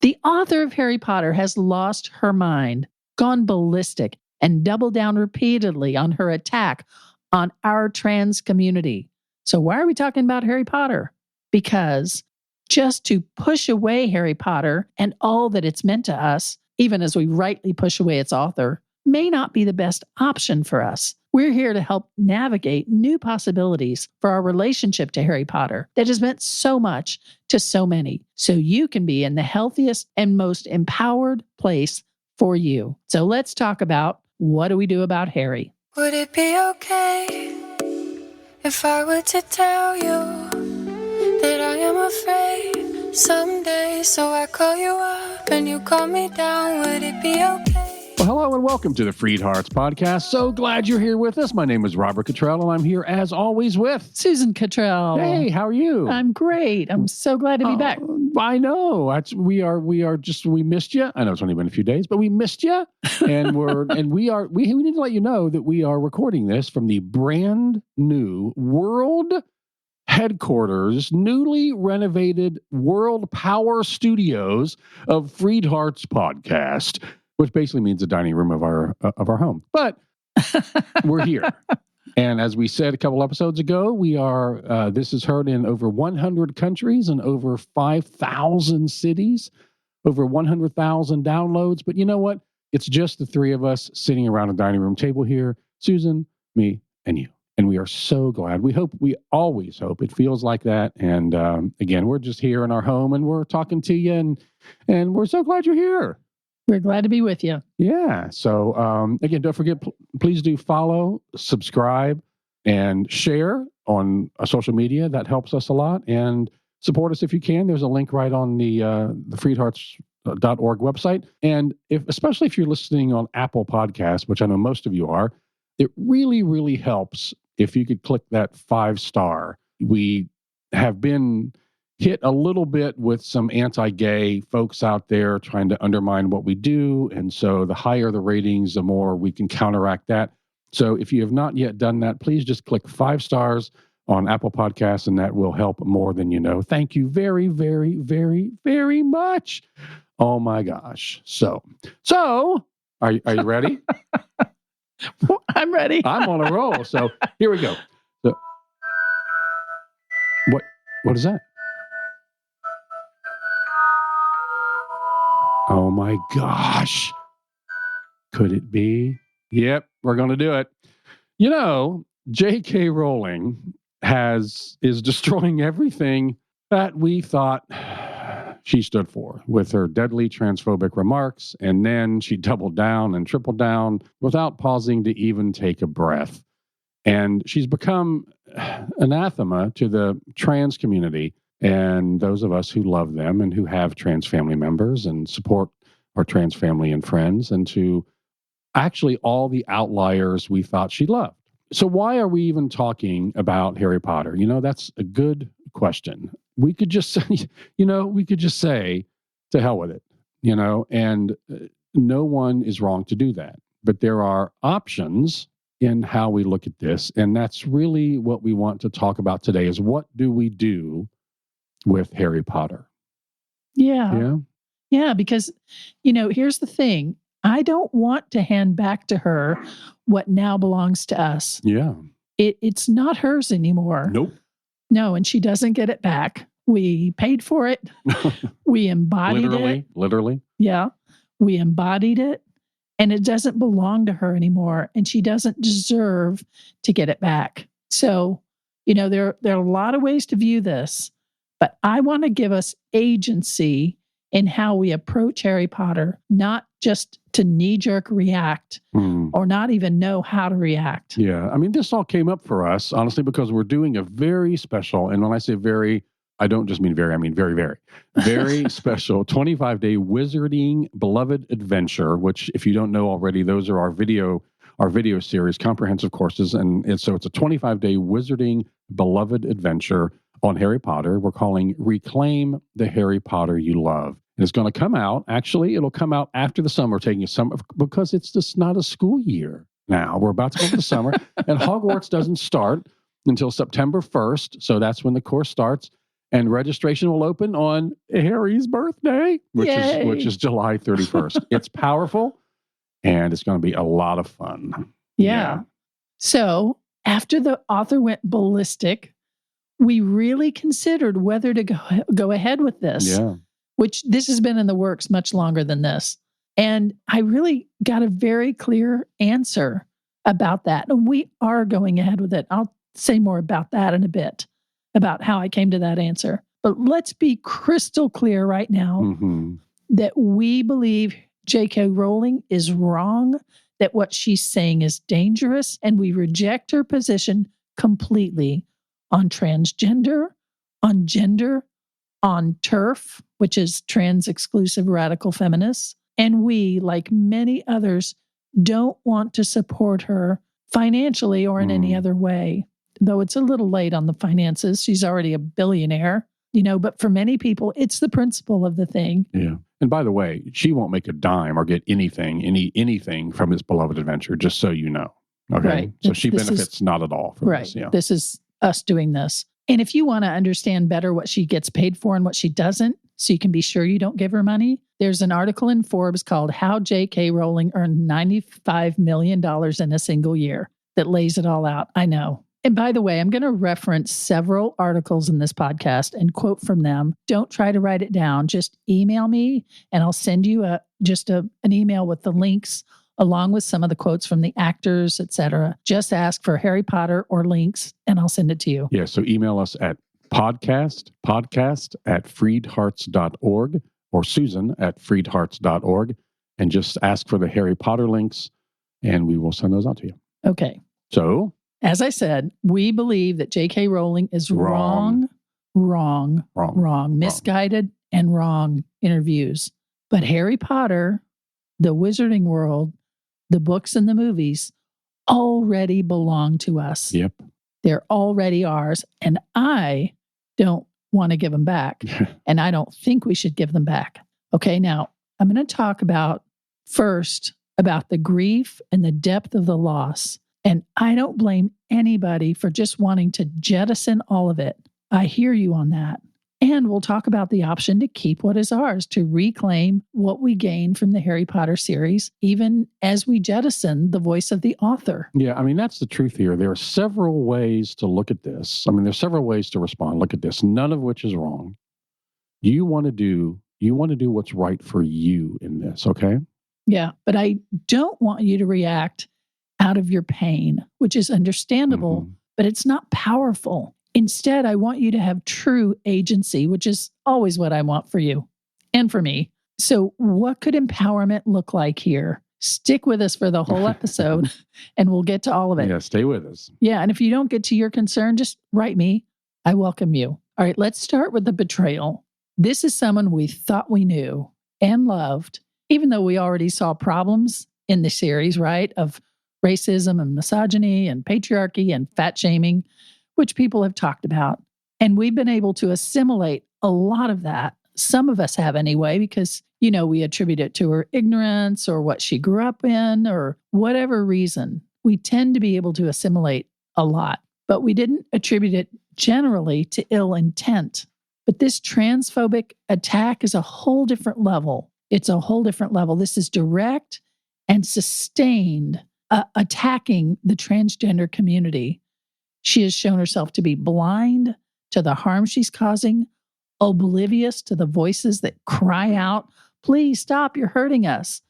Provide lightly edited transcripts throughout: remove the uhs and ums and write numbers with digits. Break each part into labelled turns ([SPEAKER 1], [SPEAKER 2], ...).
[SPEAKER 1] The author of Harry Potter has lost her mind, gone ballistic, and doubled down repeatedly on her attack on our trans community. So why are we talking about Harry Potter? Because just to push away Harry Potter and all that it's meant to us, even as we rightly push away its author, may not be the best option for us. We're here to help navigate new possibilities for our relationship to Harry Potter that has meant so much to so many, so you can be in the healthiest and most empowered place for you. So let's talk about, what do we do about Harry?
[SPEAKER 2] Would it be okay if I were to tell you that I am afraid someday? So I call you up and you call me down. Would it be okay?
[SPEAKER 3] Well, hello and welcome to the FreedHearts podcast. So glad you're here with us. My name is Robert Cottrell, and I'm here as always with
[SPEAKER 1] Susan Cottrell.
[SPEAKER 3] Hey, how are you?
[SPEAKER 1] I'm great. I'm so glad to be back.
[SPEAKER 3] I know. We missed you. I know it's only been a few days, but we missed you. And we need to let you know that we are recording this from the brand new world headquarters, newly renovated World Power Studios of FreedHearts podcast, which basically means the dining room of our home. But we're here. And as we said a couple episodes ago, we are, this is heard in over 100 countries and over 5,000 cities, over 100,000 downloads. But you know what? It's just the three of us sitting around a dining room table here, Susan, me, and you. And we are so glad. We always hope it feels like that. And again, we're just here in our home and we're talking to you and we're so glad you're here.
[SPEAKER 1] We're glad to be with you.
[SPEAKER 3] Yeah. So, again, don't forget, please do follow, subscribe, and share on social media. That helps us a lot. And support us if you can. There's a link right on the freedhearts.org website. And especially if you're listening on Apple Podcasts, which I know most of you are, it really, really helps if you could click that 5-star. We have been hit a little bit with some anti-gay folks out there trying to undermine what we do. And so the higher the ratings, the more we can counteract that. So if you have not yet done that, please just click 5 stars on Apple Podcasts, and that will help more than you know. Thank you very, very, very, very much. Oh my gosh. So are you ready?
[SPEAKER 1] I'm ready.
[SPEAKER 3] I'm on a roll. So here we go. So, what is that? Oh my gosh. Could it be? Yep, we're going to do it. You know, J.K. Rowling is destroying everything that we thought she stood for with her deadly transphobic remarks. And then she doubled down and tripled down without pausing to even take a breath. And she's become anathema to the trans community and those of us who love them and who have trans family members and support our trans family and friends, and to actually all the outliers we thought she loved. So why are we even talking about Harry Potter? You know, that's a good question. We could just say, to hell with it, and no one is wrong to do that. But there are options in how we look at this. And that's really what we want to talk about today, is what do we do with Harry Potter?
[SPEAKER 1] Yeah, because, here's the thing. I don't want to hand back to her what now belongs to us.
[SPEAKER 3] Yeah.
[SPEAKER 1] It's not hers anymore.
[SPEAKER 3] Nope.
[SPEAKER 1] No, and she doesn't get it back. We paid for it. We embodied it.
[SPEAKER 3] Literally.
[SPEAKER 1] Yeah. We embodied it. And it doesn't belong to her anymore. And she doesn't deserve to get it back. So, there are a lot of ways to view this. But I want to give us agency in how we approach Harry Potter, not just to knee-jerk react or not even know how to react.
[SPEAKER 3] Yeah. I mean, this all came up for us, honestly, because we're doing a very special, and when I say very, I don't just mean very, I mean very, very, very special 25-day Wizarding Beloved Adventure, which, if you don't know already, those are our video series, comprehensive courses. And so it's a 25-day Wizarding Beloved Adventure on Harry Potter. We're calling Reclaim the Harry Potter You Love. And it's going to come out, it'll come out after the summer, taking a summer, because it's just not a school year now. We're about to go to the summer, and Hogwarts doesn't start until September 1st. So that's when the course starts. And registration will open on Harry's birthday, which is July 31st. It's powerful, and it's going to be a lot of fun.
[SPEAKER 1] Yeah. So after the author went ballistic, we really considered whether to go ahead with this.
[SPEAKER 3] Yeah.
[SPEAKER 1] Which this has been in the works much longer than this. And I really got a very clear answer about that. And we are going ahead with it. I'll say more about that in a bit, about how I came to that answer. But let's be crystal clear right now that we believe J.K. Rowling is wrong, that what she's saying is dangerous, and we reject her position completely on transgender, on gender, on TERF, which is trans-exclusive radical feminists. And we, like many others, don't want to support her financially or in any other way. Though it's a little late on the finances. She's already a billionaire, but for many people, it's the principle of the thing.
[SPEAKER 3] Yeah. And by the way, she won't make a dime or get anything from this beloved adventure, just so you know. Okay.
[SPEAKER 1] Right.
[SPEAKER 3] So she benefits not at all from this. Yeah.
[SPEAKER 1] This is us doing this. And if you want to understand better what she gets paid for and what she doesn't, so you can be sure you don't give her money, there's an article in Forbes called How J.K. Rowling Earned $95 million in a Single Year that lays it all out. I know. And by the way, I'm going to reference several articles in this podcast and quote from them. Don't try to write it down. Just email me and I'll send you an email with the links along with some of the quotes from the actors, etc. Just ask for Harry Potter or links and I'll send it to you.
[SPEAKER 3] Yeah, so email us at podcast@freedhearts.org or Susan@freedhearts.org and just ask for the Harry Potter links and we will send those out to you.
[SPEAKER 1] Okay.
[SPEAKER 3] So,
[SPEAKER 1] as I said, we believe that J.K. Rowling is wrong, misguided and wrong interviews. But Harry Potter, the Wizarding World, the books and the movies already belong to us.
[SPEAKER 3] Yep.
[SPEAKER 1] They're already ours. And I don't want to give them back. And I don't think we should give them back. Okay, now I'm going to talk first about the grief and the depth of the loss. And I don't blame anybody for just wanting to jettison all of it. I hear you on that. And we'll talk about the option to keep what is ours, to reclaim what we gained from the Harry Potter series, even as we jettison the voice of the author.
[SPEAKER 3] Yeah, I mean, that's the truth here. There are several ways to look at this. I mean, there's several ways to respond. Look at this, none of which is wrong. You want to do what's right for you in this, okay?
[SPEAKER 1] Yeah, but I don't want you to react out of your pain, which is understandable, but it's not powerful. Instead, I want you to have true agency, which is always what I want for you and for me. So what could empowerment look like here? Stick with us for the whole episode and we'll get to all of it.
[SPEAKER 3] Yeah, stay with us.
[SPEAKER 1] Yeah, and if you don't get to your concern, just write me. I welcome you. All right, let's start with the betrayal. This is someone we thought we knew and loved, even though we already saw problems in the series, right, of racism and misogyny and patriarchy and fat shaming, which people have talked about. And we've been able to assimilate a lot of that. Some of us have anyway, because, we attribute it to her ignorance or what she grew up in or whatever reason. We tend to be able to assimilate a lot, but we didn't attribute it generally to ill intent. But this transphobic attack is a whole different level. It's a whole different level. This is direct and sustained attacking the transgender community. She has shown herself to be blind to the harm she's causing, oblivious to the voices that cry out, please stop, you're hurting us.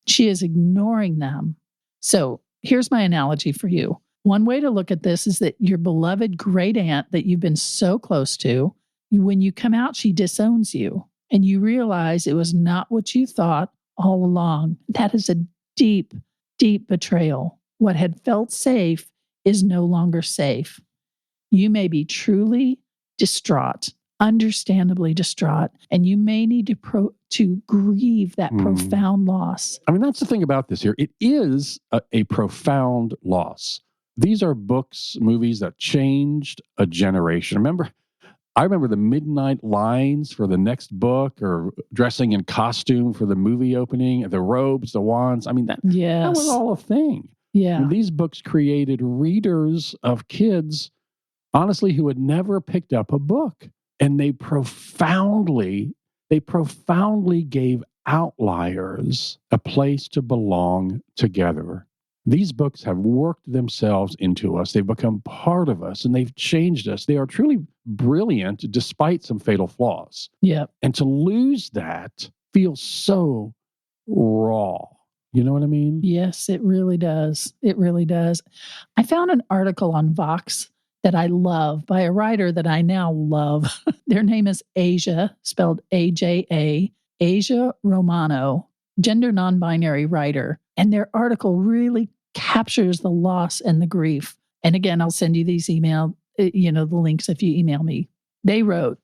[SPEAKER 1] She is ignoring them. So here's my analogy for you. One way to look at this is that your beloved great aunt that you've been so close to, when you come out, she disowns you and you realize it was not what you thought all along. That is a deep, deep betrayal. What had felt safe is no longer safe. You may be truly distraught, understandably distraught, and you may need to grieve that profound loss.
[SPEAKER 3] I mean, that's the thing about this here. It is a profound loss. These are books, movies that changed a generation. I remember the midnight lines for the next book, or dressing in costume for the movie opening, the robes, the wands. I mean, that was all a thing.
[SPEAKER 1] Yeah.
[SPEAKER 3] And these books created readers of kids, honestly, who had never picked up a book. And they profoundly gave outliers a place to belong together. These books have worked themselves into us. They've become part of us, and they've changed us. They are truly brilliant despite some fatal flaws.
[SPEAKER 1] Yeah.
[SPEAKER 3] And to lose that feels so raw. You know what I mean?
[SPEAKER 1] Yes, it really does. It really does. I found an article on Vox that I love by a writer that I now love. Their name is Asia, spelled AJA, Asia Romano, gender non-binary writer. And their article really captures the loss and the grief. And again, I'll send you these the links if you email me. They wrote,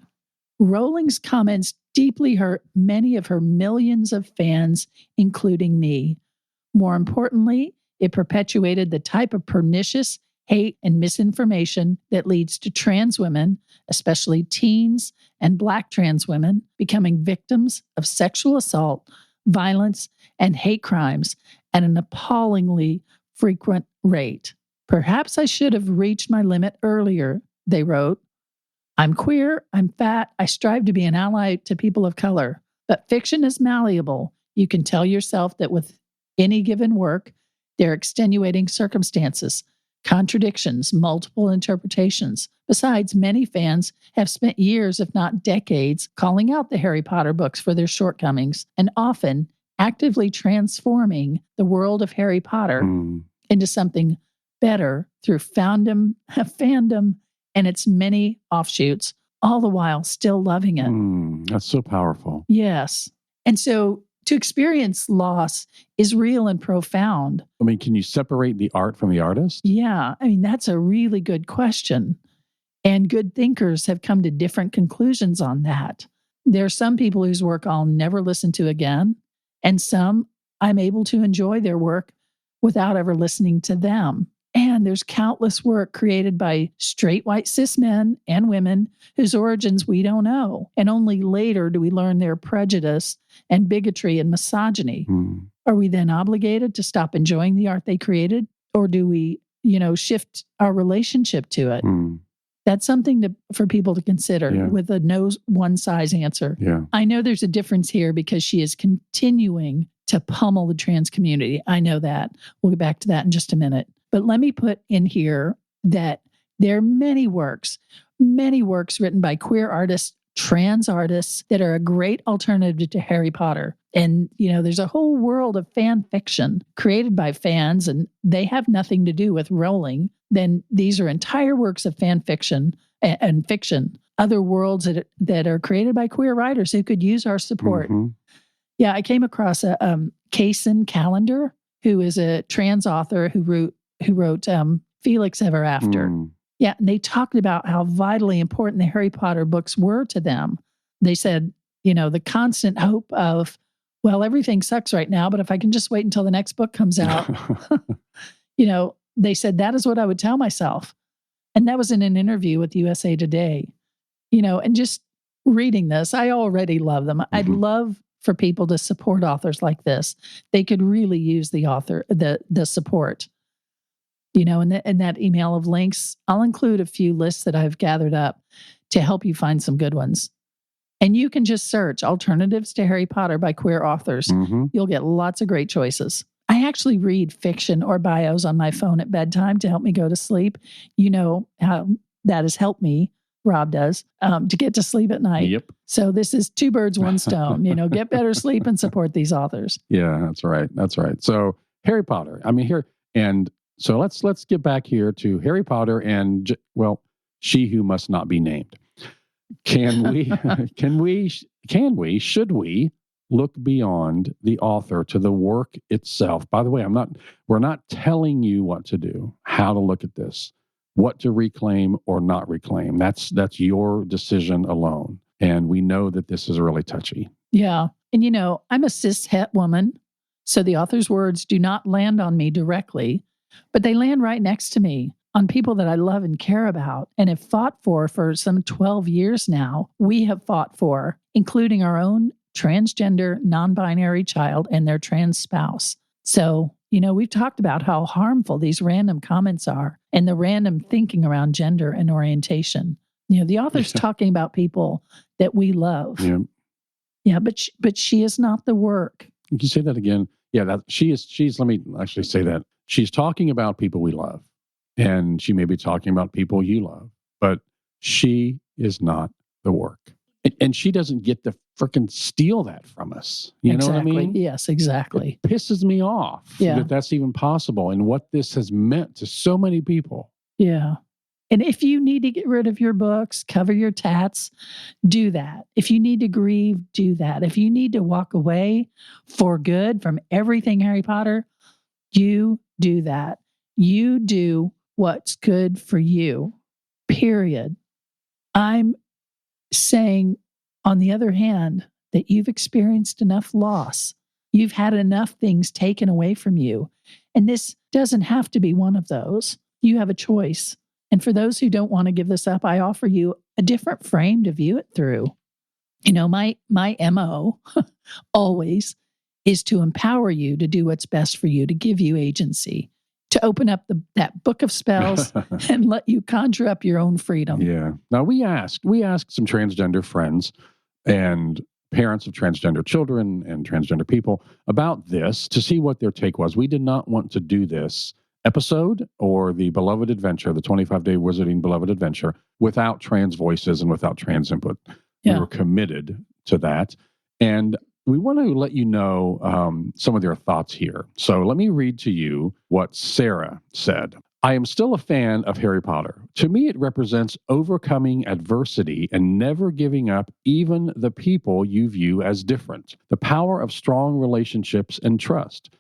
[SPEAKER 1] Rowling's comments deeply hurt many of her millions of fans, including me. More importantly, it perpetuated the type of pernicious hate and misinformation that leads to trans women, especially teens and Black trans women, becoming victims of sexual assault, violence, and hate crimes at an appallingly frequent rate. Perhaps I should have reached my limit earlier, they wrote. I'm queer, I'm fat, I strive to be an ally to people of color. But fiction is malleable. You can tell yourself that with any given work, there are extenuating circumstances, contradictions, multiple interpretations. Besides, many fans have spent years, if not decades, calling out the Harry Potter books for their shortcomings and often actively transforming the world of Harry Potter into something better through fandom, and its many offshoots, all the while still loving it.
[SPEAKER 3] That's so powerful.
[SPEAKER 1] Yes. And so to experience loss is real and profound.
[SPEAKER 3] I mean, can you separate the art from the artist?
[SPEAKER 1] Yeah. I mean, that's a really good question. And good thinkers have come to different conclusions on that. There are some people whose work I'll never listen to again, and some I'm able to enjoy their work without ever listening to them. And there's countless work created by straight white cis men and women whose origins we don't know. And only later do we learn their prejudice and bigotry and misogyny. Are we then obligated to stop enjoying the art they created? Or do we, shift our relationship to it? That's something for people to consider with a no one size answer.
[SPEAKER 3] Yeah.
[SPEAKER 1] I know there's a difference here because she is continuing to pummel the trans community. I know that. We'll get back to that in just a minute. But let me put in here that there are many works written by queer artists, trans artists that are a great alternative to Harry Potter. And, there's a whole world of fan fiction created by fans, and they have nothing to do with Rowling. Then these are entire works of fan fiction and fiction, other worlds that are created by queer writers who could use our support. Yeah, I came across a Kaysen Callender, who is a trans author who wrote Felix Ever After. Yeah, and they talked about how vitally important the Harry Potter books were to them. They said, the constant hope of, well, everything sucks right now, but if I can just wait until the next book comes out, they said that is what I would tell myself. And that was in an interview with USA Today. And just reading this, I already love them. I'd love for people to support authors like this. They could really use the support. In that email of links, I'll include a few lists that I've gathered up to help you find some good ones. And you can just search Alternatives to Harry Potter by queer authors. You'll get lots of great choices. I actually read fiction or bios on my phone at bedtime to help me go to sleep. You know how that has helped me, Rob does, to get to sleep at night.
[SPEAKER 3] Yep.
[SPEAKER 1] So this is two birds, one stone. Get better sleep and support these authors.
[SPEAKER 3] Yeah, that's right. That's right. So Harry Potter. So let's get back here to Harry Potter and, she who must not be named. Should we look beyond the author to the work itself? By the way, we're not telling you what to do, how to look at this, what to reclaim or not reclaim. That's your decision alone. And we know that this is really touchy.
[SPEAKER 1] Yeah. And I'm a cis het woman, so the author's words do not land on me directly, but they land right next to me on people that I love and care about and have fought for some 12 years now. We have fought for, including our own transgender, non-binary child and their trans spouse. So, we've talked about how harmful these random comments are and the random thinking around gender and orientation. The author's talking about people that we love.
[SPEAKER 3] Yeah.
[SPEAKER 1] Yeah, but she is not the work.
[SPEAKER 3] Can you say that again? Yeah, she's, let me actually say that. She's talking about people we love. And she may be talking about people you love, but she is not the work. And she doesn't get to freaking steal that from us. You know what I mean?
[SPEAKER 1] Yes, exactly.
[SPEAKER 3] It pisses me off that that's even possible and what this has meant to so many people.
[SPEAKER 1] Yeah. And if you need to get rid of your books, cover your tats, do that. If you need to grieve, do that. If you need to walk away for good from everything Harry Potter, you do that. You do what's good for you, period. I'm saying, on the other hand, that you've experienced enough loss. You've had enough things taken away from you. And this doesn't have to be one of those. You have a choice. And for those who don't want to give this up, I offer you a different frame to view it through. My MO always is to empower you to do what's best for you, to give you agency, to open up that book of spells and let you conjure up your own freedom.
[SPEAKER 3] Yeah. Now we asked some transgender friends and parents of transgender children and transgender people about this to see what their take was. We did not want to do this episode or the Beloved Adventure, the 25-day Wizarding Beloved Adventure, without trans voices and without trans input. Yeah. We were committed to that. And we want to let you know some of their thoughts here. So let me read to you what Sarah said. I am still a fan of Harry Potter. To me, it represents overcoming adversity and never giving up even the people you view as different. The power of strong relationships and trust.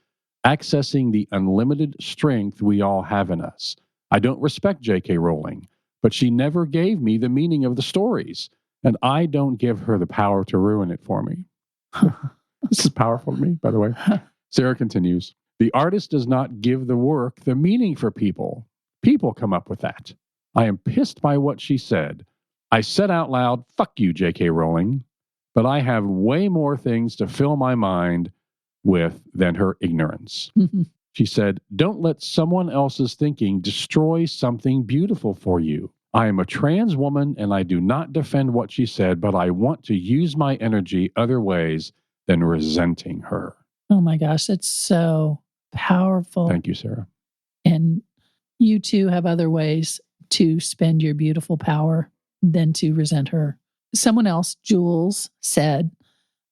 [SPEAKER 3] Accessing the unlimited strength we all have in us. I don't respect J.K. Rowling, but she never gave me the meaning of the stories, and I don't give her the power to ruin it for me. This is powerful to me, by the way. Sarah continues, the artist does not give the work the meaning for people. People come up with that. I am pissed by what she said. I said out loud, fuck you, J.K. Rowling, but I have way more things to fill my mind with than her ignorance. Mm-hmm. She said, don't let someone else's thinking destroy something beautiful for you. I am a trans woman and I do not defend what she said, but I want to use my energy other ways than resenting her.
[SPEAKER 1] Oh my gosh, that's so powerful.
[SPEAKER 3] Thank you, Sarah.
[SPEAKER 1] And you too have other ways to spend your beautiful power than to resent her. Someone else, Jules, said,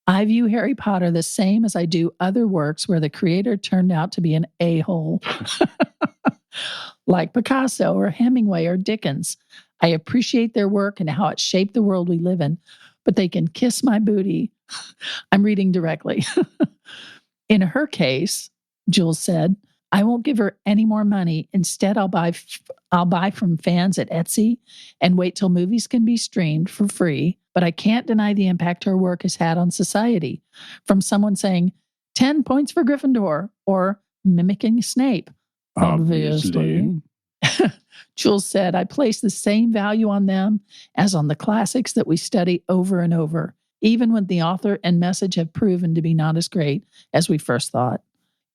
[SPEAKER 1] I view Harry Potter the same as I do other works where the creator turned out to be an a-hole, like Picasso or Hemingway or Dickens. I appreciate their work and how it shaped the world we live in, but they can kiss my booty. I'm reading directly. In her case, Jules said, I won't give her any more money. Instead, I'll buy from fans at Etsy and wait till movies can be streamed for free. But I can't deny the impact her work has had on society. From someone saying 10 points for Gryffindor or mimicking Snape. Obviously. Jules said, I place the same value on them as on the classics that we study over and over, even when the author and message have proven to be not as great as we first thought.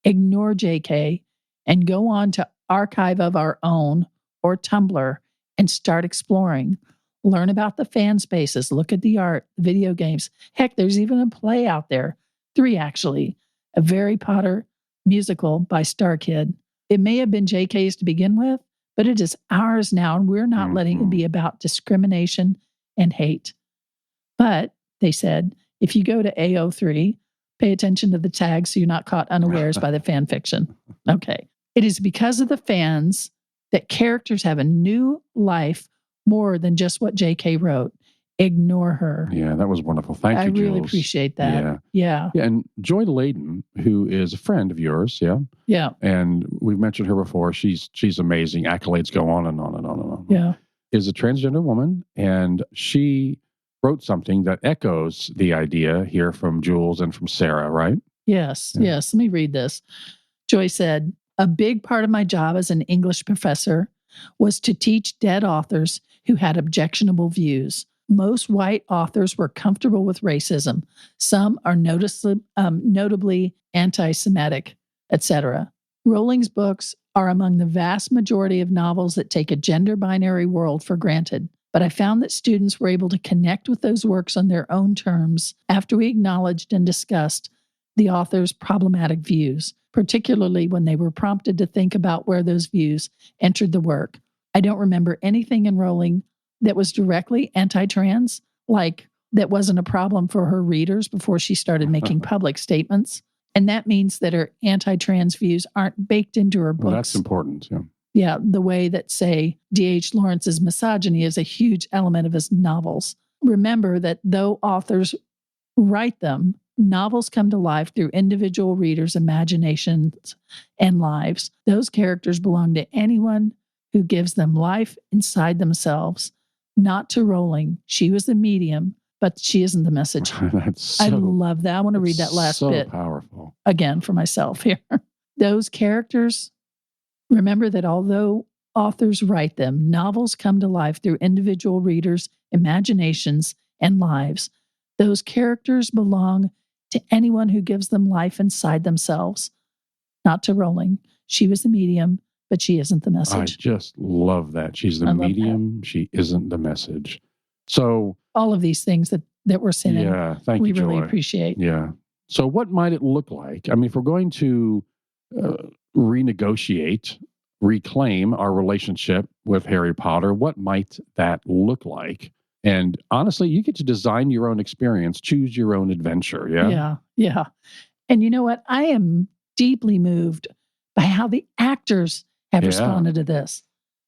[SPEAKER 1] Ignore JK and go on to Archive of Our Own or Tumblr and start exploring. Learn about the fan spaces, look at the art, video games. Heck, there's even a play out there. 3, actually. A Harry Potter musical by StarKid. It may have been JK's to begin with, but it is ours now, and we're not letting it be about discrimination and hate. But, they said, if you go to AO3, pay attention to the tags so you're not caught unawares by the fan fiction. Okay. It is because of the fans that characters have a new life more than just what JK wrote. Ignore her.
[SPEAKER 3] Yeah, that was wonderful. Thank you, Jules.
[SPEAKER 1] I really appreciate that. Yeah.
[SPEAKER 3] And Joy Layden, who is a friend of yours,
[SPEAKER 1] Yeah.
[SPEAKER 3] And we've mentioned her before. She's amazing. Accolades go on and on and on and on.
[SPEAKER 1] Yeah.
[SPEAKER 3] Is a transgender woman, and she wrote something that echoes the idea here from Jules and from Sarah, right?
[SPEAKER 1] Yes. Let me read this. Joy said, a big part of my job as an English professor was to teach dead authors who had objectionable views. Most white authors were comfortable with racism. Some are notably anti-Semitic, etc. Rowling's books are among the vast majority of novels that take a gender binary world for granted. but I found that students were able to connect with those works on their own terms after we acknowledged and discussed the author's problematic views, particularly when they were prompted to think about where those views entered the work. I don't remember anything in Rowling that was directly anti-trans, like that wasn't a problem for her readers before she started making public statements. And that means that her anti-trans views aren't baked into her books.
[SPEAKER 3] Well, that's important, yeah.
[SPEAKER 1] Yeah, the way that, say, D.H. Lawrence's misogyny is a huge element of his novels. Remember that though authors write them, novels come to life through individual readers' imaginations and lives. Those characters belong to anyone who gives them life inside themselves, not to Rowling. She was the medium, but she isn't the message. I love that. I want to read that last bit.
[SPEAKER 3] So powerful.
[SPEAKER 1] Again for myself here. Those characters, remember that although authors write them, novels come to life through individual readers' imaginations and lives. Those characters belong to anyone who gives them life inside themselves, not to Rowling. She was the medium, but she isn't the message.
[SPEAKER 3] I just love that. She's the medium. She isn't the message. So
[SPEAKER 1] all of these things that we're saying,
[SPEAKER 3] yeah, thank you, Joy.
[SPEAKER 1] We really appreciate.
[SPEAKER 3] Yeah. So what might it look like? I mean, if we're going to renegotiate, reclaim our relationship with Harry Potter, what might that look like? And honestly, you get to design your own experience, choose your own adventure. Yeah.
[SPEAKER 1] Yeah. And you know what? I am deeply moved by how the actors have responded to this.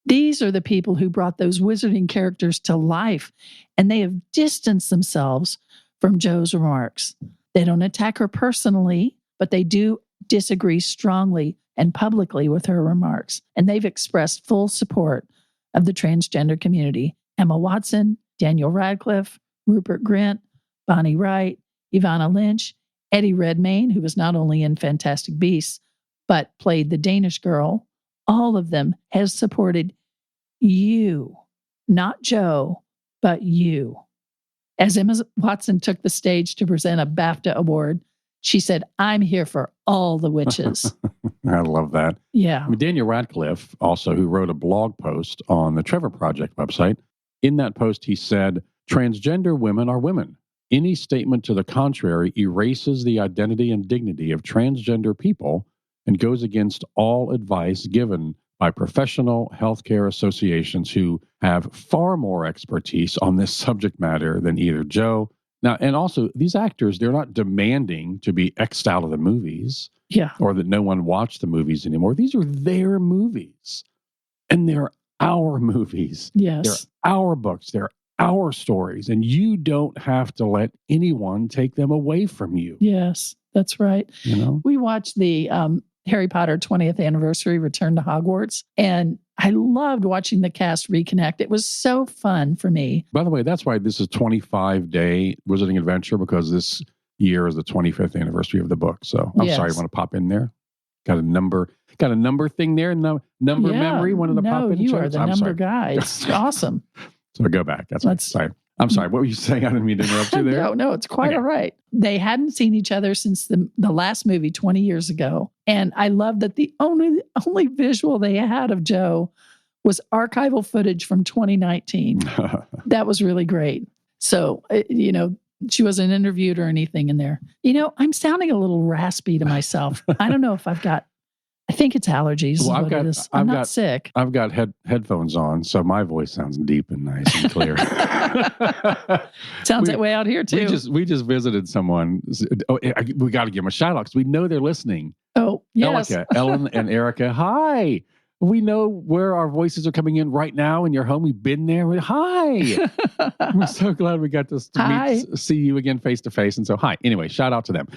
[SPEAKER 1] These are the people who brought those wizarding characters to life, and they have distanced themselves from Jo's remarks. They don't attack her personally, but they do disagree strongly and publicly with her remarks. And they've expressed full support of the transgender community. Emma Watson, Daniel Radcliffe, Rupert Grint, Bonnie Wright, Ivana Lynch, Eddie Redmayne, who was not only in Fantastic Beasts, but played the Danish girl. All of them have supported you, not Jo, but you. As Emma Watson took the stage to present a BAFTA award, she said, "I'm here for all the witches."
[SPEAKER 3] I love that.
[SPEAKER 1] Yeah.
[SPEAKER 3] I mean, Daniel Radcliffe, also, who wrote a blog post on the Trevor Project website, in that post, he said, "Transgender women are women. Any statement to the contrary erases the identity and dignity of transgender people and goes against all advice given by professional healthcare associations who have far more expertise on this subject matter than either Jo." Now, and also, these actors, they're not demanding to be X'd out of the movies.
[SPEAKER 1] Yeah.
[SPEAKER 3] Or that no one watch the movies anymore. These are their movies. And they're our movies.
[SPEAKER 1] Yes.
[SPEAKER 3] They're our books. They're our stories. And you don't have to let anyone take them away from you.
[SPEAKER 1] Yes, that's right.
[SPEAKER 3] You know?
[SPEAKER 1] We watched the Harry Potter 20th anniversary Return to Hogwarts, and I loved watching the cast reconnect. It was so fun for me.
[SPEAKER 3] By the way, that's why this is 25-day Wizarding Adventure, because this year is the 25th anniversary of the book. So I'm sorry, you want to pop in there? Got a number thing there? Number memory? Wanted to pop in?
[SPEAKER 1] You are the number guy. It's awesome.
[SPEAKER 3] So go back. That's right. Sorry. I'm sorry. What were you saying? I didn't mean to interrupt you there.
[SPEAKER 1] No, it's quite all right. They hadn't seen each other since the last movie 20 years ago. And I love that the only visual they had of Jo was archival footage from 2019. That was really great. So, she wasn't interviewed or anything in there. I'm sounding a little raspy to myself. I don't know if I think it's allergies. Well, I'm not sick.
[SPEAKER 3] I've got headphones on, so my voice sounds deep and nice and clear.
[SPEAKER 1] Sounds that way out here too.
[SPEAKER 3] We just visited someone. We got to give them a shout out because we know they're listening.
[SPEAKER 1] Oh, yes.
[SPEAKER 3] Ellen and Erica. Hi. We know where our voices are coming in right now in your home. We've been there. Hi. We're so glad we got to see you again face to face. And so, hi. Anyway, shout out to them.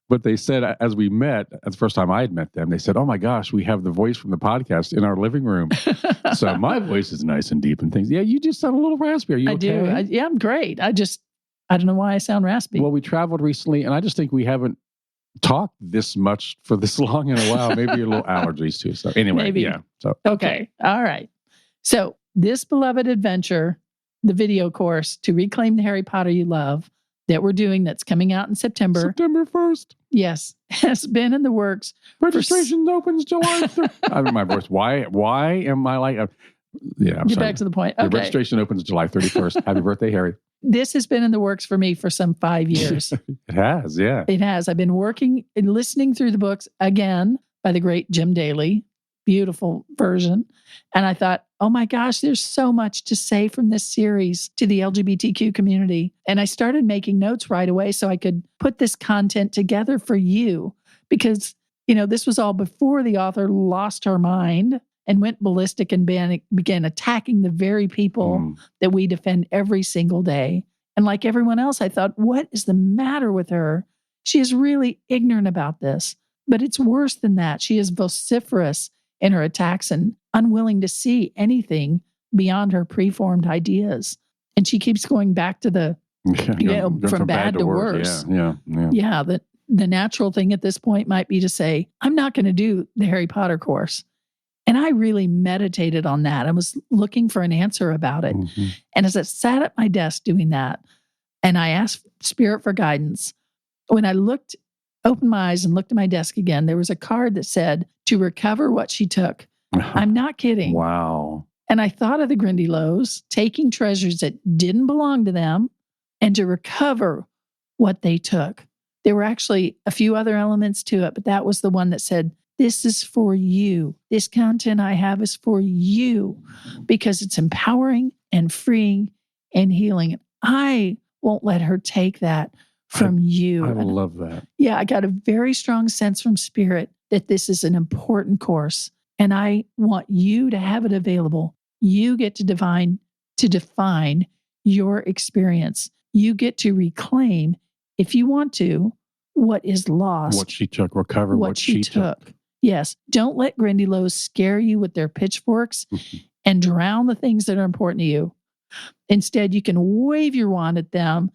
[SPEAKER 3] But they said, as we met, the first time I had met them, they said, "Oh my gosh, we have the voice from the podcast in our living room." So my voice is nice and deep and things. Yeah, you just sound a little raspy. Are you okay?
[SPEAKER 1] I do. I'm great. I don't know why I sound raspy.
[SPEAKER 3] Well, we traveled recently, and I just think we haven't talked this much for this long in a while. Maybe a little allergies too. So anyway, yeah. So
[SPEAKER 1] okay. All right. So this beloved adventure, the video course to reclaim the Harry Potter you love, that we're doing, that's coming out in September
[SPEAKER 3] 1st.
[SPEAKER 1] Yes, has been in the works.
[SPEAKER 3] Registration opens July 3rd. I mean, my voice. Why am I like Yeah, I'm
[SPEAKER 1] Get
[SPEAKER 3] sorry.
[SPEAKER 1] back to the point.
[SPEAKER 3] The
[SPEAKER 1] Okay.
[SPEAKER 3] registration opens July 31st. Happy birthday, Harry.
[SPEAKER 1] This has been in the works for me for some 5 years.
[SPEAKER 3] It has, yeah.
[SPEAKER 1] It has. I've been working and listening through the books again by the great Jim Daly. Beautiful version. And I thought, oh my gosh, there's so much to say from this series to the LGBTQ community. And I started making notes right away so I could put this content together for you because, this was all before the author lost her mind and went ballistic and began attacking the very people that we defend every single day. And like everyone else, I thought, what is the matter with her? She is really ignorant about this. But it's worse than that. She is vociferous in her attacks and unwilling to see anything beyond her preformed ideas. And she keeps going back to the, from bad to worse.
[SPEAKER 3] Yeah.
[SPEAKER 1] Yeah, the natural thing at this point might be to say, I'm not going to do the Harry Potter course. And I really meditated on that. I was looking for an answer about it.
[SPEAKER 3] Mm-hmm.
[SPEAKER 1] And as I sat at my desk doing that, and I asked Spirit for guidance, when I opened my eyes and looked at my desk again, there was a card that said, to recover what she took. I'm not kidding.
[SPEAKER 3] Wow.
[SPEAKER 1] And I thought of the Grindylows taking treasures that didn't belong to them and to recover what they took. There were actually a few other elements to it, but that was the one that said, this is for you. This content I have is for you because it's empowering and freeing and healing. And I won't let her take that from you.
[SPEAKER 3] I love that.
[SPEAKER 1] Yeah, I got a very strong sense from Spirit that this is an important course. And I want you to have it available. You get to define your experience. You get to reclaim, if you want to, what is lost.
[SPEAKER 3] What she took, recover what she took.
[SPEAKER 1] Yes. Don't let Grindylows scare you with their pitchforks and drown the things that are important to you. Instead, you can wave your wand at them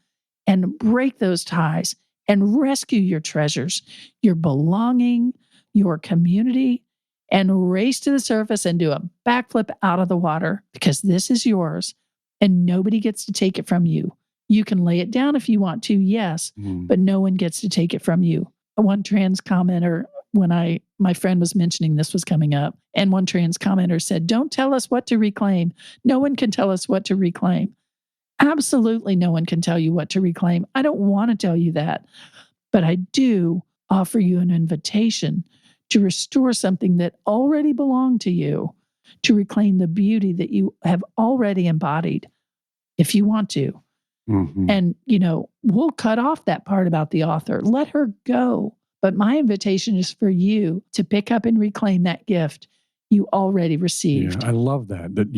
[SPEAKER 1] and break those ties and rescue your treasures, your belonging, your community, and race to the surface and do a backflip out of the water because this is yours and nobody gets to take it from you. You can lay it down if you want to, yes, but no one gets to take it from you. One trans commenter, when my friend was mentioning this was coming up, and one trans commenter said, don't tell us what to reclaim. No one can tell us what to reclaim. Absolutely no one can tell you what to reclaim. I don't want to tell you that, but I do offer you an invitation to restore something that already belonged to you, to reclaim the beauty that you have already embodied, if you want to.
[SPEAKER 3] Mm-hmm.
[SPEAKER 1] And, we'll cut off that part about the author. Let her go. But my invitation is for you to pick up and reclaim that gift you already received.
[SPEAKER 3] Yeah, I love that. That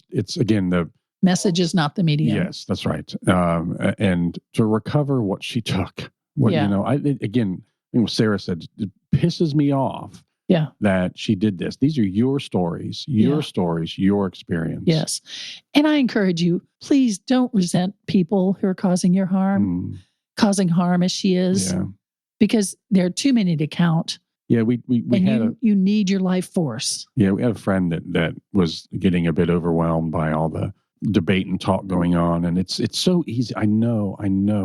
[SPEAKER 3] it's again, the
[SPEAKER 1] message is not the medium.
[SPEAKER 3] Yes, that's right. And to recover what she took. I think what Sarah said, it pisses me off.
[SPEAKER 1] Yeah.
[SPEAKER 3] That she did this. These are your stories, your experience.
[SPEAKER 1] Yes. And I encourage you, please don't resent people who are causing your harm, causing harm as she is, because there are too many to count.
[SPEAKER 3] Yeah, we had
[SPEAKER 1] you need your life force.
[SPEAKER 3] Yeah, we had a friend that was getting a bit overwhelmed by all the debate and talk going on. And it's so easy. I know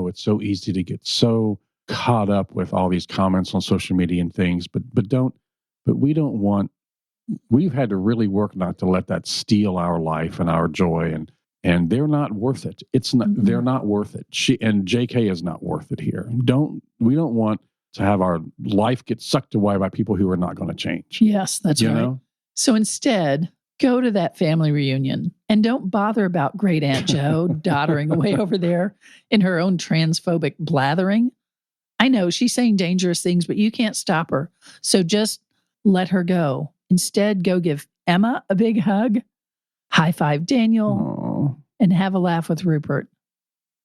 [SPEAKER 3] it's so easy to get so caught up with all these comments on social media and things, but we've had to really work not to let that steal our life and our joy, and they're not worth it. It's not, they're not worth it. And JK is not worth it here. We don't want to have our life get sucked away by people who are not going to change.
[SPEAKER 1] Yes, that's right.
[SPEAKER 3] Know?
[SPEAKER 1] So instead, go to that family reunion and don't bother about great Aunt Jo doddering away over there in her own transphobic blathering. I know she's saying dangerous things, but you can't stop her. So just let her go. Instead, go give Emma a big hug, high five Daniel, and have a laugh with Rupert.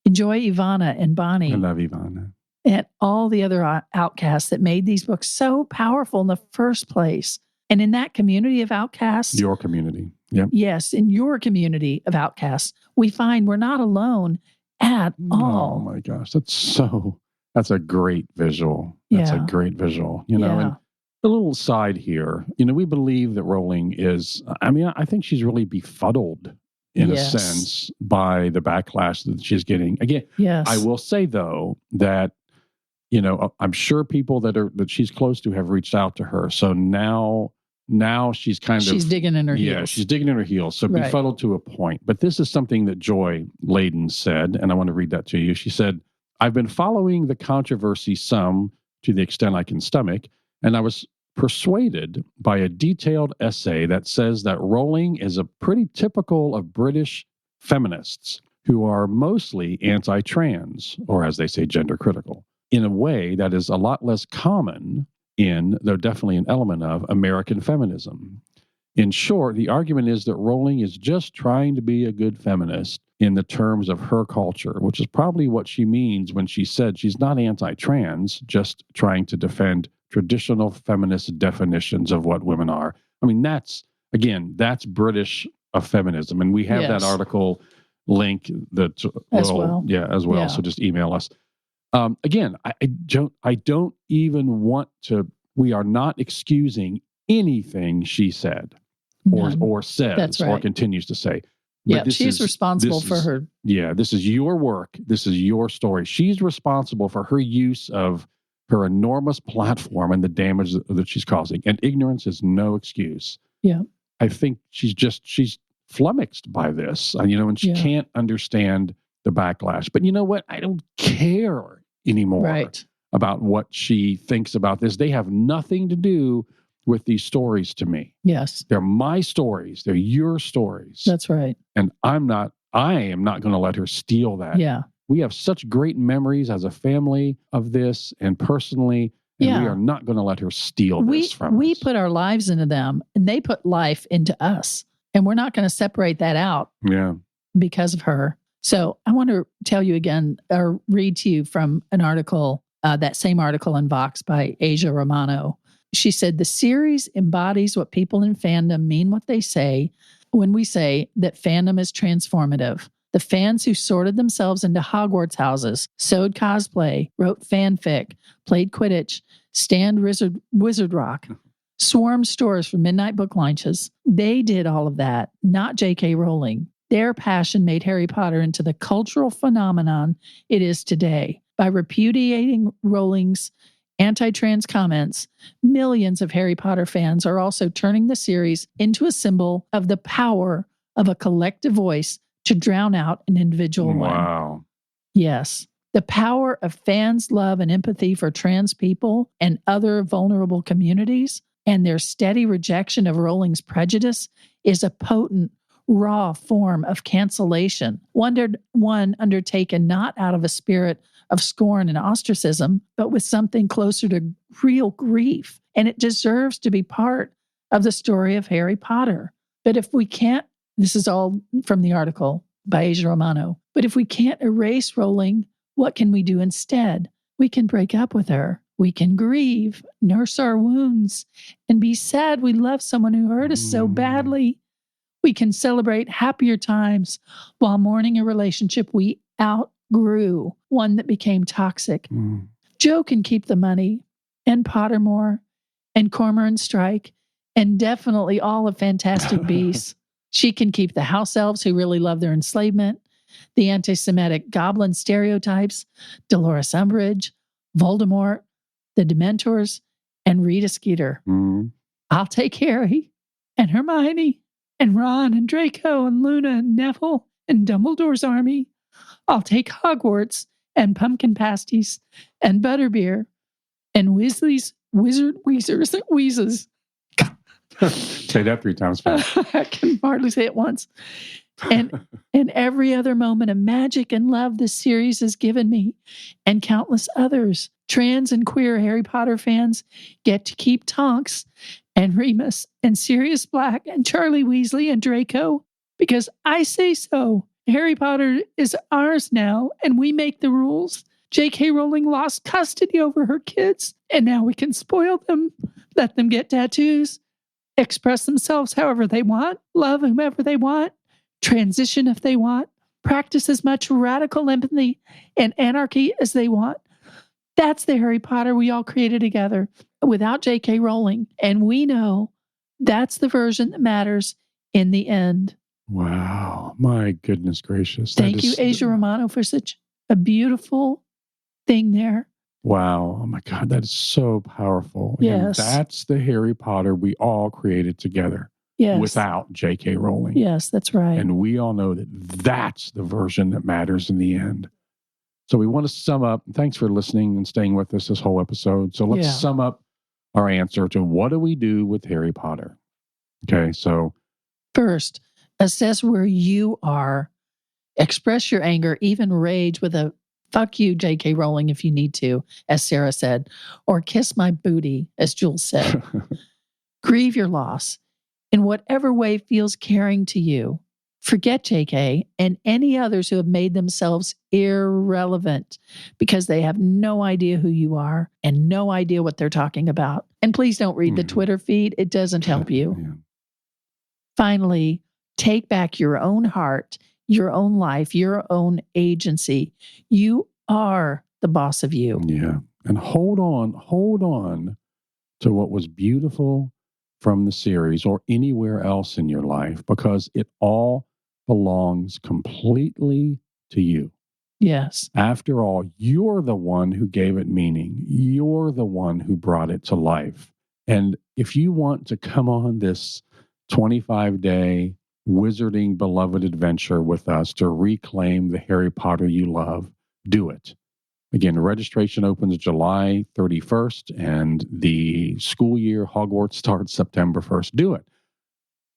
[SPEAKER 1] Enjoy Ivana and Bonnie.
[SPEAKER 3] I love Ivana.
[SPEAKER 1] And all the other outcasts that made these books so powerful in the first place. And in that community of outcasts.
[SPEAKER 3] Your community. Yep.
[SPEAKER 1] Yes, in your community of outcasts, we find we're not alone at all.
[SPEAKER 3] Oh my gosh, that's a great visual. That's a great visual. And a little side here, we believe that Rowling I think she's really befuddled in a sense by the backlash that she's getting. Again, I will say though that, I'm sure people that she's close to have reached out to her. So now now she's
[SPEAKER 1] she's digging in her heels.
[SPEAKER 3] Yeah, she's digging in her heels. So
[SPEAKER 1] Right.
[SPEAKER 3] befuddled to a point. But this is something that Joy Layden said, and I want to read that to you. She said, I've been following the controversy some to the extent I can stomach, and I was persuaded by a detailed essay that says that Rowling is a pretty typical of British feminists who are mostly anti-trans, or as they say, gender critical, in a way that is a lot less common in, though definitely an element of, American feminism. In short, the argument is that Rowling is just trying to be a good feminist in the terms of her culture, which is probably what she means when she said she's not anti-trans, just trying to defend traditional feminist definitions of what women are. I mean, that's British feminism. And we have
[SPEAKER 1] Yes.
[SPEAKER 3] that article link that
[SPEAKER 1] As well.
[SPEAKER 3] as well.
[SPEAKER 1] Yeah.
[SPEAKER 3] So just email us. Again, I don't even want to. We are not excusing anything she said or says
[SPEAKER 1] That's right.
[SPEAKER 3] or continues to say. But
[SPEAKER 1] Yeah, she's responsible for her.
[SPEAKER 3] Yeah, this is your work. This is your story. She's responsible for her use of her enormous platform and the damage that she's causing. And ignorance is no excuse.
[SPEAKER 1] Yeah.
[SPEAKER 3] I think she's flummoxed by this, and she can't understand the backlash. But you know what? I don't care anymore about what she thinks about this. They have nothing to do with these stories to me.
[SPEAKER 1] Yes.
[SPEAKER 3] They're my stories. They're your stories.
[SPEAKER 1] That's right.
[SPEAKER 3] And I am not going to let her steal that.
[SPEAKER 1] Yeah.
[SPEAKER 3] We have such great memories as a family of this and personally, and we are not going to let her steal this from us.
[SPEAKER 1] We put our lives into them, and they put life into us. And we're not going to separate that out because of her. So I want to tell you again, or read to you from an article, that same article in Vox by Asia Romano. She said, the series embodies what people in fandom mean what they say when we say that fandom is transformative. The fans who sorted themselves into Hogwarts houses, sewed cosplay, wrote fanfic, played Quidditch, stand Wizard Rock, swarmed stores for midnight book launches. They did all of that, not J.K. Rowling. Their passion made Harry Potter into the cultural phenomenon it is today. By repudiating Rowling's anti-trans comments, millions of Harry Potter fans are also turning the series into a symbol of the power of a collective voice to drown out an individual one.
[SPEAKER 3] Wow.
[SPEAKER 1] Yes. The power of fans' love and empathy for trans people and other vulnerable communities and their steady rejection of Rowling's prejudice is a potent, raw form of cancellation, one undertaken not out of a spirit of scorn and ostracism, but with something closer to real grief. And it deserves to be part of the story of Harry Potter. But if we can't, this is all from the article by Asia Romano, but if we can't erase Rowling, what can we do instead? We can break up with her. We can grieve, nurse our wounds, and be sad we love someone who hurt us so badly. We can celebrate happier times while mourning a relationship we outgrew, one that became toxic. Jo can keep the money, and Pottermore, and Cormoran Strike, and definitely all of Fantastic Beasts. She can keep the house elves who really love their enslavement, the anti-Semitic goblin stereotypes, Dolores Umbridge, Voldemort, the Dementors, and Rita Skeeter. I'll take Harry and Hermione and Ron and Draco and Luna and Neville and Dumbledore's army. I'll take Hogwarts and pumpkin pasties and butterbeer and Weasley's wheezes.
[SPEAKER 3] Say that 3 times fast.
[SPEAKER 1] I can hardly say it once. And every other moment of magic and love this series has given me, and countless others. Trans and queer Harry Potter fans get to keep Tonks and Remus and Sirius Black and Charlie Weasley and Draco because I say so. Harry Potter is ours now, and we make the rules. J.K. Rowling lost custody over her kids, and now we can spoil them, let them get tattoos, express themselves however they want, love whomever they want, transition if they want, practice as much radical empathy and anarchy as they want. That's the Harry Potter we all created together without J.K. Rowling. And we know that's the version that matters in the end.
[SPEAKER 3] Wow. My goodness gracious.
[SPEAKER 1] Thank you, Asia Romano, for such a beautiful thing there.
[SPEAKER 3] Wow. Oh my God, that is so powerful.
[SPEAKER 1] Yes.
[SPEAKER 3] And that's the Harry Potter we all created together
[SPEAKER 1] Yes.
[SPEAKER 3] without J.K. Rowling.
[SPEAKER 1] Yes, that's right.
[SPEAKER 3] And we all know that that's the version that matters in the end. So we want to sum up. Thanks for listening and staying with us this whole episode. So let's sum up our answer to what do we do with Harry Potter? Okay, so
[SPEAKER 1] first, assess where you are. Express your anger, even rage, with a fuck you, J.K. Rowling, if you need to, as Sarah said, or kiss my booty, as Jules said. Grieve your loss in whatever way feels caring to you. Forget J.K. and any others who have made themselves irrelevant because they have no idea who you are and no idea what they're talking about. And please don't read the Twitter feed. It doesn't help you.
[SPEAKER 3] Yeah.
[SPEAKER 1] Finally, take back your own heart, your own life, your own agency. You are the boss of you.
[SPEAKER 3] Yeah. And hold on to what was beautiful from the series or anywhere else in your life, because it all belongs completely to you.
[SPEAKER 1] Yes.
[SPEAKER 3] After all, you're the one who gave it meaning. You're the one who brought it to life. And if you want to come on this 25-day wizarding beloved adventure with us to reclaim the Harry Potter you love, do it. Again, registration opens July 31st and the school year Hogwarts starts September 1st. Do it.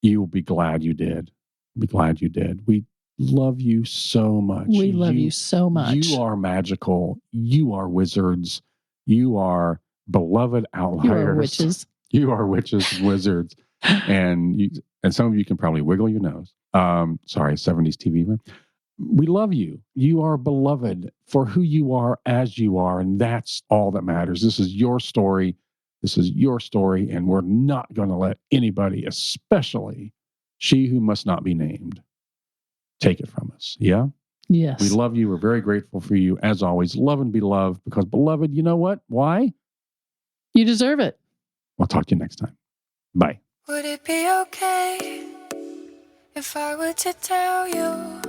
[SPEAKER 3] You'll be glad you did. Be glad you did. We love you so much.
[SPEAKER 1] We love you so much.
[SPEAKER 3] You are magical. You are wizards. You are beloved outliers.
[SPEAKER 1] You are witches.
[SPEAKER 3] You are witches and wizards. And some of you can probably wiggle your nose. Sorry, 70s TV. We love you. You are beloved for who you are as you are. And that's all that matters. This is your story. This is your story. And we're not going to let anybody, especially she who must not be named, take it from us. Yeah?
[SPEAKER 1] Yes.
[SPEAKER 3] We love you. We're very grateful for you. As always, love and be loved, because beloved, you know what? Why?
[SPEAKER 1] You deserve it.
[SPEAKER 3] We'll talk to you next time. Bye.
[SPEAKER 2] Would it be okay if I were to tell you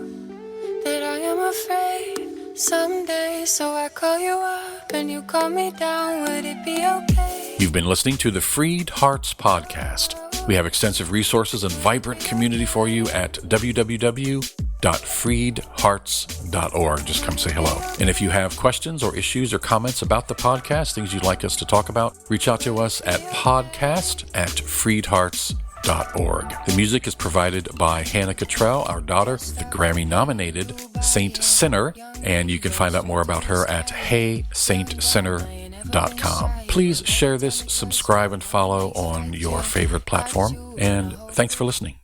[SPEAKER 2] that I am afraid someday, so I call you up and you call me down? Would it be okay?
[SPEAKER 4] You've been listening to the FreedHearts podcast. We have extensive resources and vibrant community for you at www.freedhearts.org. Just come say hello. And if you have questions or issues or comments about the podcast, things you'd like us to talk about, reach out to us at podcast@freedhearts.org. The music is provided by Hannah Cottrell, our daughter, the Grammy-nominated Saint Sinner, and you can find out more about her at heysaintsinner.com. Please share this, subscribe, and follow on your favorite platform, and thanks for listening.